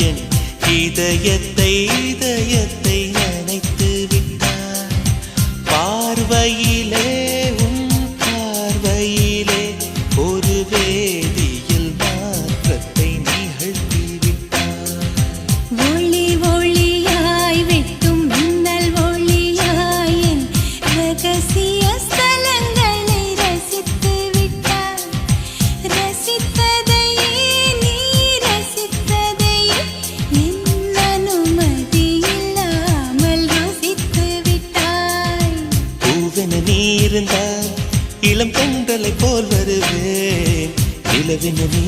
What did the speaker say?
என் இதயத்தை நினைத்து விட்டாய். பார்வையிலே உன் பார்வையிலே ஒரு வேதியில் மாற்றத்தை நிகழ்த்தி விட்டாய். ஒளி ஒளியாய் வெட்டும் மின்னல் ஒளியாய் என் ரகசிய ஸ்தலங்களை ரசித்து விட்டாய். ரசித்ததையே நீ ரசித்ததையே என் அனுமதி இல்லாமல் ருசித்து விட்டாய். பூவென நீ இருந்தால் இளம் பெண்களை போல் வருவேன். நிலவென நீ